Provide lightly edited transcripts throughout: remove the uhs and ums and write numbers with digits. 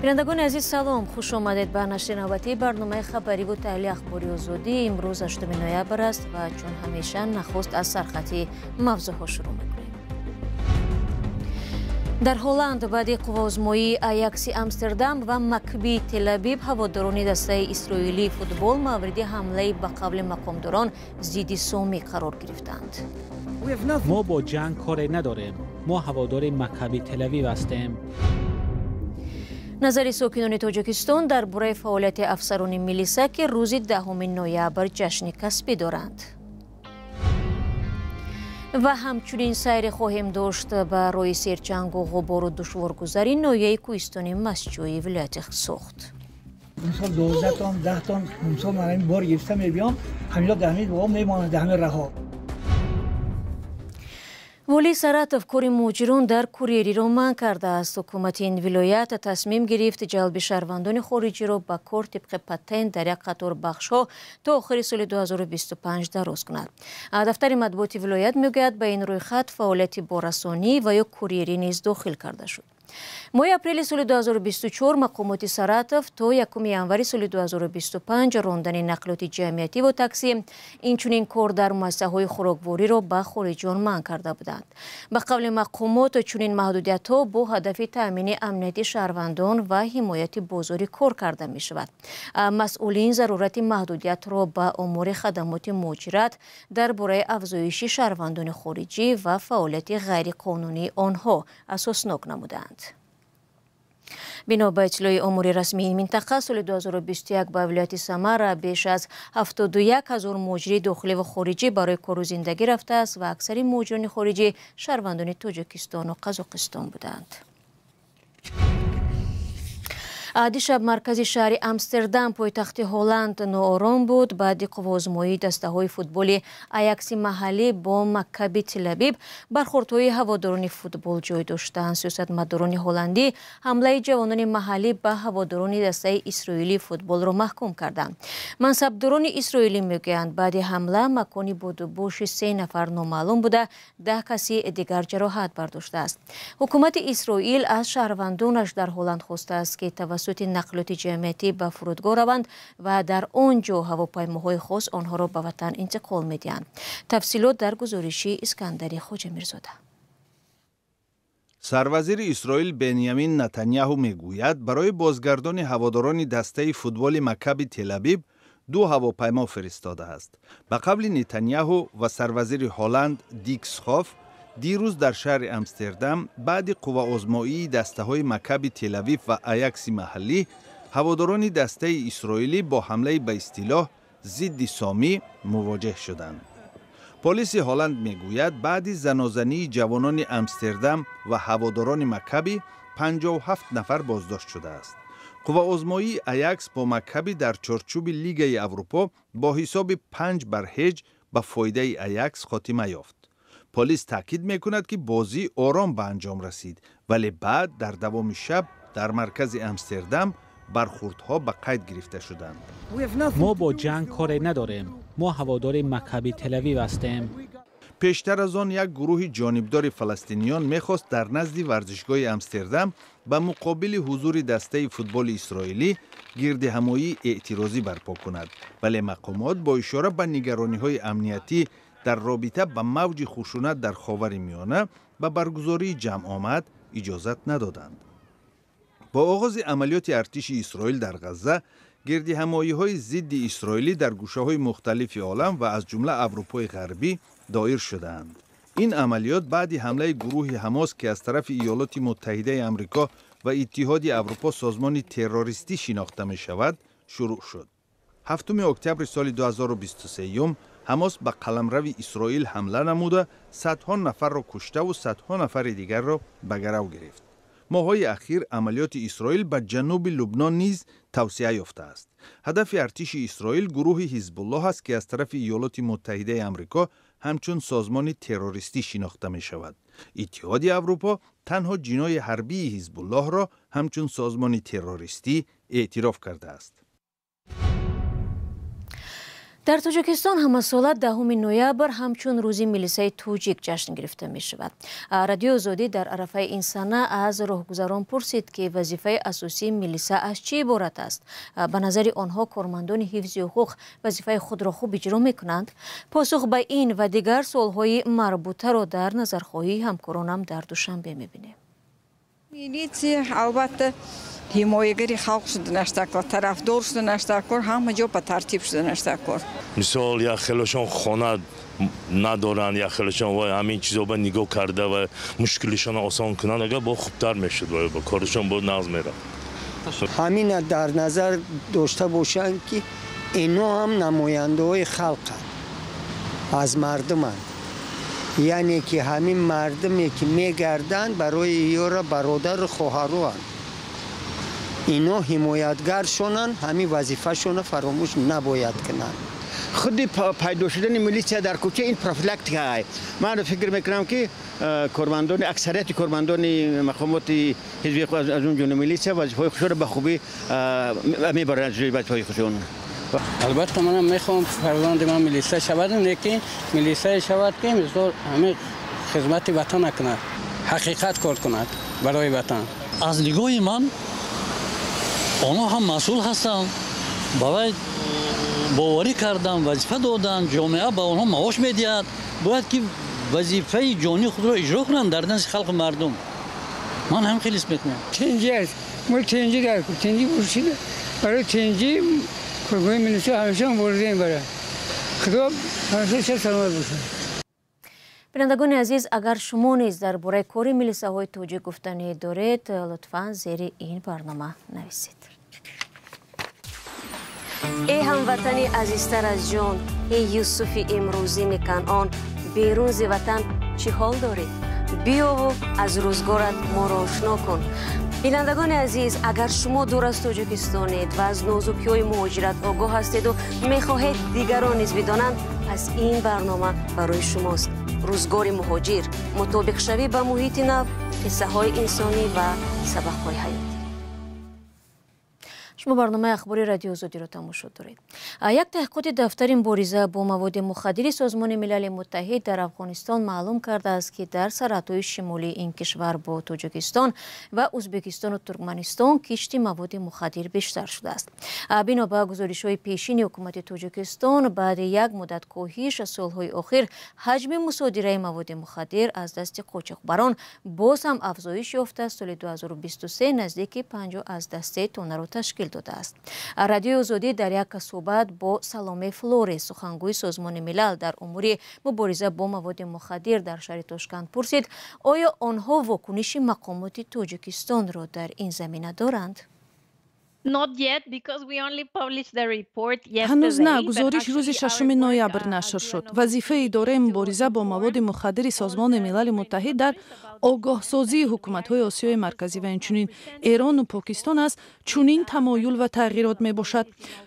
بینندگان عزیز سلام، خوش آمدید به نشر نوبتی برنامه خبری و تحلیل اخباری آزادی. امروز 8 نوامبر است و چون همیشه نخست از سرخط موضوعها شروع میکنیم. در هلند بعد قوازمایی آیاکس آمستردام و مکبی تل‌آویو هواداران دسته اسرائیلی فوتبال مورد حمله به قبل مقامداران ضد سامی قرار گرفتند. ما با جنگ کاری نداریم. ما هوادار مکبی تل‌آویو هستیم. نظر ساکنان تاجیکستان درباره فعالیت افسران میلیسا که روز 10 نوامبر جشن کسبی دارند. و همچنین سیر خواهیم داشت به روی سیرچنگ و غبار و دشوارگذاری ناحیه کوهستان مسجوعی ولایت سوخت. امسال 12 تن 10 تن امسال من این بار گرفتم میام همیلا دهمید با میمانه دهمه رها. ولی سراتف کاری مهاجران در کوریری را منع کرده است. حکومت این ولایت تصمیم گرفت جلب شهروندان خارجی را به کار طبق پتن در یک قطار بخش‌ها تا آخر سال 2025 دراز کند. دفتر مطبوعات ولایت میگوید به این رویخط فعالیت بارسانی و یا کوریری نیز داخل کرده شد. ماه اپریل سال 2024 مقامات سراتف تا 1 ینوری سال 2025 راندن نقلات جمعیتی و تاکسی اینچنین کار در مؤسسه‌های خوراکواری را به خارجیان منع کرده بودند. به قول مقامات چنین محدودیت‌ها با هدف تامین امنیت شهروندان و حمایت بازار کار کرده می شود. مسئولین ضرورت محدودیت را به امور خدمات مهاجرت درباره افزایش شهروندان خارجی و فعالیت غیرقانونی آنها اساسناک نمودند. بنا به اطلاع امور رسمی این منطقه سال 2021 به ولایت سمر بیش از 71,000 مهاجر داخلی و خارجی برای کار و زندگی رفته است و اکثر مهاجران خارجی شهروندان تاجیکستان و قزاقستان بودند. دیشب مرکز شهر آمستردام پایتخت هلند ناآرام بود بعد قوازمایی دسته‌های فوتبال آیاکس محلی با مکبی تل‌آویو برخوردهای هواداران فوتبال جای داشتند. سیاستمداران هلندی حمله جوانان محلی به هواداران دسته اسرائیلی فوتبال را محکوم کردند. منصبداران اسرائیلی میگویند بعد حمله مکانی بادوبوش 3 نفر نامعلوم بوده 10 کسی دیگر جراحت برداشته است. حکومت اسرائیل از شهروندانش در هلند خواسته است که توسط نقلات جمعیتی به فرودگاه روند و در آنجا هواپیماهای خاص آنها را به وطن انتقال می‌دهند. تفصیلات در گزارش اسکندری خواجه میرزاده. سروزیر اسرائیل بنیامین نتانیاهو میگوید برای بازگردان هواداران دسته فوتبال مکبی تل‌آویو 2 هواپیما فرستاده است. به قبل نتانیاهو و سروزیر هلند دیک سخوف دیروز در شهر آمستردام بعد قوه‌آزمایی دسته‌های مکبی تل‌آویو و آیاکس محلی هواداران دسته اسرائیلی با حمله به اصطلاح ضد سامی مواجه شدند. پلیس هلند میگوید بعد زنازنی جوانان آمستردام و هواداران مکبی 57 نفر بازداشت شده است. قوه‌آزمایی آیاکس با مکبی در چارچوب لیگ اروپا با حساب 5-0 به فایده آیاکس خاتمه یافت. پلیس تاکید میکند که بازی آرام به انجام رسید ولی بعد در دوام شب در مرکز آمستردام برخوردها به قید گرفته شدند. ما با جنگ کاری نداریم. ما هوادار مکبی تل‌آویو هستیم. پیشتر از آن یک گروه جانبدار فلسطینیان میخواست در نزد ورزشگاه آمستردام به مقابل حضور دسته فوتبال اسرائیلی گردهمایی اعتراضی برپا کند ولی مقامات با اشاره به نگرانی‌های امنیتی در رابطه با موج خشونت در خاورمیانه به برگزاری جمع آمد اجازت ندادند. با آغاز عملیات ارتش اسرائیل در غزه گردهمایی‌های ضد اسرائیلی در گوشه‌های مختلف عالم و از جمله اروپای غربی دایر شدند. این عملیات بعد حمله گروه حماس که از طرف ایالات متحده آمریکا و اتحاد اروپا سازمان تروریستی شناخته می شود شروع شد. 7 اکتبر سال 2023 حماس به قلمرو اسرائیل حمله نموده صدها نفر را کشته و صدها نفر دیگر را به گرو گرفت. ماه‌های اخیر عملیات اسرائیل به جنوب لبنان نیز توسعه یافته است. هدف ارتش اسرائیل گروه حزب الله است که از طرف ایالات متحده آمریکا همچون سازمان تروریستی شناخته می شود. اتحاد اروپا تنها جنای حربی حزب الله را همچون سازمان تروریستی اعتراف کرده است. در تاجیکستان همساله 10 نوامبر همچون روزی ملیسای توجیک جشن گرفته می شود. رادیو آزادی در عرفه این سنه از راهگذران پرسید که وظیفه اساسی ملیسا از چه عبارت است. به نظر آنها کارمندان حفظ حقوق وظیفه خود را خوب اجرا می کنند. پاسخ به این و دیگر سوالهای مربوطه را در نظرخواهی همکارانم در دوشنبه می بینیم. میلیسا البته حمایتگری خلق شده نشتکار، طرفدار شده نشتکار، همه جا به ترتیب شده نشتکار. مثال یا خیلیشون خانه ندارن یا خیلیشون وای همین چیزا به نگاه کرده و مشکلشون آسان کنن اگر با خوبتر میشد و با کارشون با نظم میره. همین در نظر داشته باشن که اینا هم نماینده های خلق از مردم، یعنی که همین مردمی که میگردن برای یارا برادر خواهران اینا حمایتگر شونن، همین وظیفه شون فراموش نباید کنن. خود پیدا شدن ملیسا در کوچه این پروفیلاکتیک است. من فکر میکنم که کارمندان اکثریت کارمندان مقامات حزبی از اون جون ملیسا وظیفه خودشون به خوبی میبرند جلوی وظیفه خودشون. البته منم میخوام فرزند من ملیسا شود، لیکن ملیسا شود که مثل همه خدمت وطن کند، حقیقت کار کند برای وطن. از نگاه من آنها هم مسئول هستند، باید باوری کردن، وظیفه دادن، جامعه به آنها معاش میدهد، باید که وظیفه جانی خود را اجرا کنند در نزد خلق مردم. من هم خیلی اسم میکنم. چنجی است، ما چنجی در کو، چنجی برشیده، برای چنجی کارگاه ملیسا همیشه هم بردیم برای خدا همیشه چه سلامت باشند. بینندگان عزیز، اگر شما نیز درباره کار ملیساهای توجیک گفتنی دارید لطفاً زیر این برنامه نویسید. ای هموطنی عزیزتر از جان، ای یوسف امروزی کنعان، بیرون ز وطن چی حال دارید؟ بیا و از روزگارت ما را آشنا کن. بینندگان عزیز، اگر شما دور از تاجیکستانید و از نازکی‌های مهاجرت آگاه هستید و می‌خواهید دیگران نیز بدانند، پس این برنامه برای شماست. روزگار مهاجر، مطابق شوی به محیط نو، قصه های انسانی و سبق های حیاتی. شما برنامه اخباری رادیو آزادی را تماشا دارید. یک تحقیقات دفتر مبارزه با مواد مخدر سازمان ملل متحد در افغانستان معلوم کرده است که در سرحدهای شمالی این کشور با تاجیکستان و ازبکستان و ترکمنستان کشتی مواد مخدر بیشتر شده است. بنا به گزارش‌های پیشین حکومت تاجیکستان، بعد یک مدت کاهش سالهای اخیر حجم مصادره مواد مخدر از دست قاچاقبران باز هم افزایش یافته، سال 2023 نزدیک 50 از دسته تن را تشکیل داده است. رادیو آزادی در یک صحبت با سلامه فلوری، سخنگوی سازمان ملل در امور مبارزه با مواد مخدر در شهر تاشکند پرسید آیا آنها واکنش مقامات تاجیکستان را در این زمینه دارند؟ هنوز نه. گزارش روز 6 نوامبر نشر شد. وظیفه اداره مبارزه با مواد مخدر سازمان ملل متحد در آگاه سازی حکومت‌های آسیای مرکزی و همچنین ایران و پاکستان است چنین تمایل و تغییرات میباشد.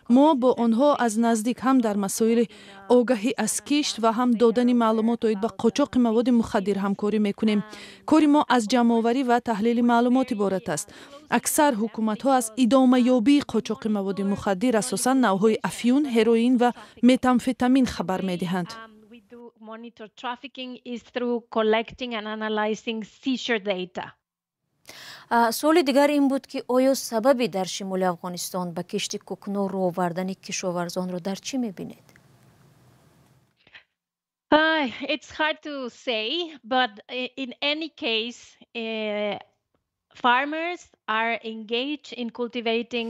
ما با آنها از نزدیک هم در مسائل آگاهی از کشت و هم دادن معلومات آید به قاچاق مواد مخدر همکاری میکنیم. کار ما از جمع‌آوری و تحلیل معلومات عبارت است. اکثر حکومت‌ها از ادامه یابی قاچاق مواد مخدر اساساً نوع‌های افیون، هروئین و متامفتامین خبر میدهند. Monitor trafficking is through collecting and analyzing seizure data. سوال دیگر این بود که آیا سببی در شمال افغانستان به کشت کوکنور رو آوردن کشاورزان رو در چی میبینید؟ It's hard to say, but in any case, farmers are engaged in cultivating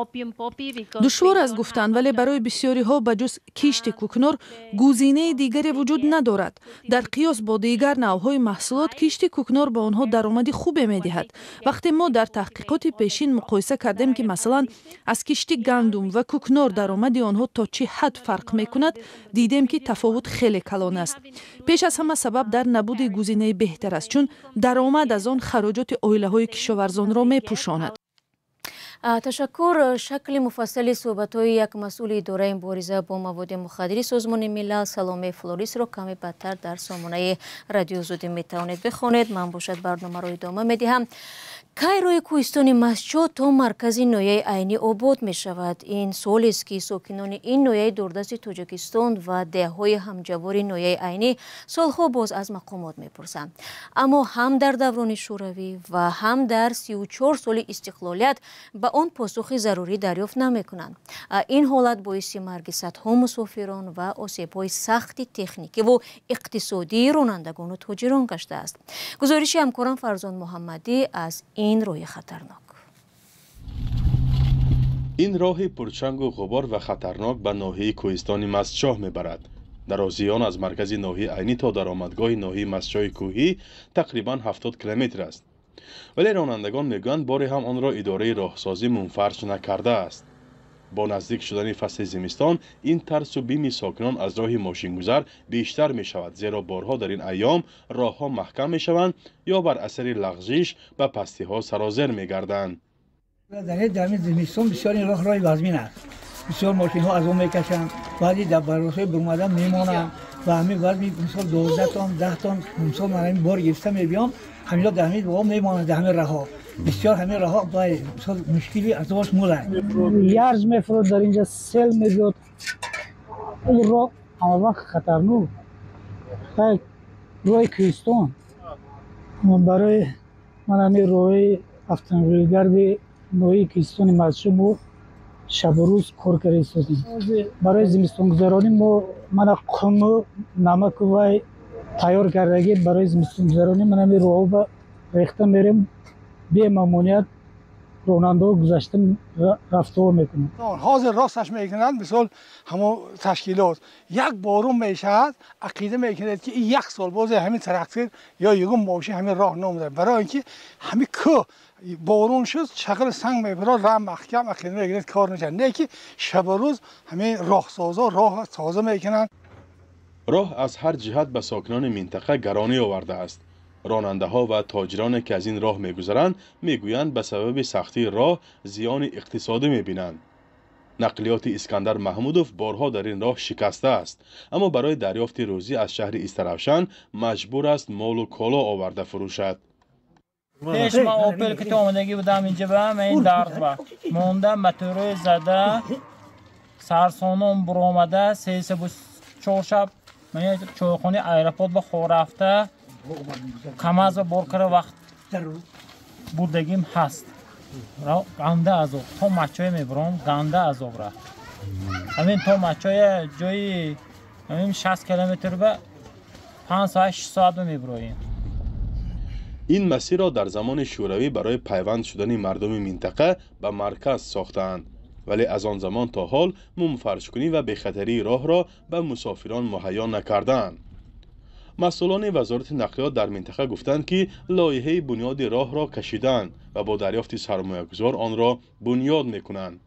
opium poppy because دشوار از گفتن، ولی برای بسیاری ها بجز کشت کوکنور گزینه دیگری وجود ندارد. در قیاس با دیگر نوع‌های محصولات کشت کوکنور به آنها درآمد خوبی می‌دهد. وقتی ما در تحقیقات پیشین مقایسه کردیم که مثلا از کشت گندم و کوکنور درآمد آنها تا چه حد فرق می‌کند، دیدیم که تفاوت خیلی کلان است. پیش از همه سبب در نبود گزینه بهتر است، چون درآمد از آن خراجات عائله‌های کشاورزان را می‌پوشاند. تشکر. شکل مفصل صحبت‌های یک مسئول اداره مبارزه با مواد مخدر سازمان ملل سلامه فلوریس را کمی بعدتر در سامانه رادیو آزادی میتوانید بخوانید. من باشد برنامه را ادامه میدهم. کایروی کوهستان مسچو تا مرکز نویه عینی آباد می شود. این سال است که ساکنان این نویه دوردست تاجیکستان و دههای همجوار نویه عینی سالها باز از مقامات می پرسند. اما هم در دوران شوروی و هم در 34 سال استقلالیت به آن پاسخ ضروری دریافت نمی کنند. این حالت باعث مرگ صدها مسافران و آسیب‌های سخت تکنیکی و اقتصادی رانندگان و تاجران گشته است. گزارش همکارم فرزان محمدی از این راه خطرناک. این راه پرچنگ و غبار و خطرناک به ناحیه کوهستان مسچاه میبرد. درازی آن از مرکز ناحیه عینی تا درآمدگاه ناحیه مسچاه کوهی تقریبا 70 کیلومتر است. ولی رانندگان میگویند باری هم آن را اداره راهسازی منفرج نکرده است. با نزدیک شدن فصل زمستان این ترس و بیم ساکنان از راه ماشینگذر بیشتر می شود، زیرا بارها در این ایام راه ها محکم می شوند یا بر اثر لغزش به پستی ها سرازیر می گردند. در زمستان بسیار این راه وزمین است. بسیار ماشین ها از اون می کشند، بعضی در براسای برمادن می مانند و همین وزمی مثال 12 تن 10 تن مثال من همین بار گرفته می بیام همینجا در همین واقع می مانند در همین راه ها. بسیار همین راه ها باید مشکلی از داشت مولد. یارز میفرود در اینجا سیل میگود. این راه همه وقت خطرناک. راه کوهستان. برای من همین راه автомобилгарди ноҳияи кӯҳистони масчӯ мо шабу рӯз кор карда истодем. барои зимистонгузаронӣ мо мана қуму намаку вай тайёр кардагӣ барои зимистонгузаронӣ ман ҳамин роҳҳо рехта мерем бемамоният ронандаҳо гузашта рафтор мекунанд. ҳозир росташ мекунанд мисол ҳамо ташкилот як борун мешавад ақида мекунад ки як сол бозе ҳамин трактор ё ягон мошин ҳамин роҳ номезад барои ин ки ҳамин кӯҳ борун шуд шақл санг мебарад ра маҳкам ақида мекунад кор мешавад не ки шабарӯз ҳамин роҳсозо роҳ тоза мекунанд. роҳ аз ҳар ҷиҳат ба сокинони минтақа гаронӣ овардааст. راننده ها و تاجران که از این راه میگذرند میگویند به سبب سختی راه زیان اقتصادی میبینند. نقلیات اسکندر محمودوف بارها در این راه شکسته است، اما برای دریافت روزی از شهر استرافشان مجبور است مال و کالا آورده فروشد. پیش ما اوپل که آمدگی بودم اینجا به هم این درد با موندم موتور زده سرسانم برآمده 3-4 شب من چایخانه ایرپورت با خور رفته کماز و برکر وقت بودگیم هست گنده عذاب تا مچای میبرم گنده عذاب را همین تا مچای جای همین 60 کیلومتر به 5-6 ساعت میبریم. این مسیر را در زمان شوروی برای پیوند شدن مردم منطقه به مرکز ساختند، ولی از آن زمان تا حال منفرج کنی و بخطری راه را به مسافران مهیا نکردند. مسئولان وزارت نقلیات در منطقه گفتند که لایحه بنیاد راه را کشیدند و با دریافت سرمایه‌گذار آن را بنیاد میکنند.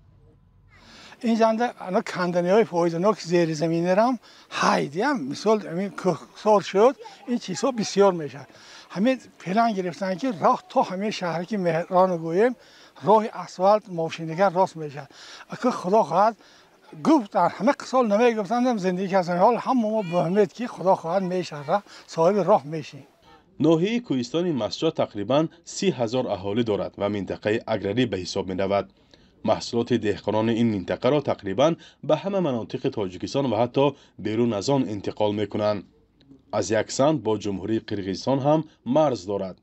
این جنده انا کندنی‌های پایدارناک زیر زمینی را هم هایدیم مثال همین سال شد این چیزها بسیار میشه. همین پلان گرفتن که راه تا همین شهری که مهران گویم راه اسفالت ماشینگر راست میشه. اگه خدا خواهد گفتن همه سال نمیگفتن زندگی کردن حال هم ما به امید که خدا خواهد میشه صاحب راه میشیم. ناحیه کوهستان مسچاه تقریبا 30,000 اهالی دارد و منطقه اگراری به حساب می رود. محصولات دهقانان این منطقه را تقریبا به همه مناطق تاجیکستان و حتی بیرون از آن انتقال می کنند. از یک سمت با جمهوری قرقیزستان هم مرز دارد.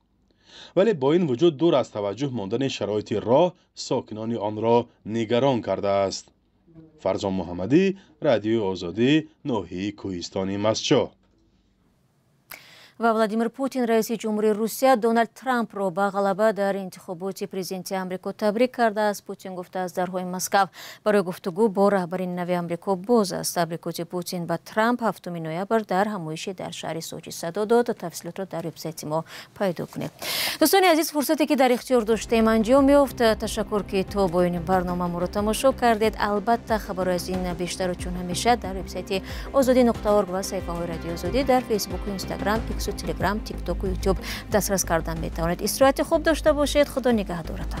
ولی با این وجود دور از توجه ماندن شرایط راه ساکنان آن را نگران کرده است. فرزان محمدی، رادیو آزادی، ناحیه کوهستان مسچاه. و ولادیمیر پوتین رئیس جمهوری روسیه دونالد ترامپ را به غلبه در انتخابات پرزیدنتی آمریکا تبریک کرده است. پوتین گفته است درهای مسکو برای گفتگو با رهبران نوی آمریکا باز است. تبریکات پوتین با ترامپ 7 نوامبر در همایشی در شهر سوچی صدا داد. تفصیلات را در وبسایت ما پیدا کنید. دوستان عزیز، فرصتی که در اختیار داشتیم انجام یافت. تشکر که تا با این برنامه ما را تماشا کردید. البته خبر از این بیشتر چون همیشه در وبسایت azadi.org و صفحه رادیو آزادی در فیسبوک و اینستاگرام، ایکس و تلگرام، تیک توک و یوتیوب دسترس کردن میتوانید. استراحت خوب داشته باشید. خدا نگهدارتان.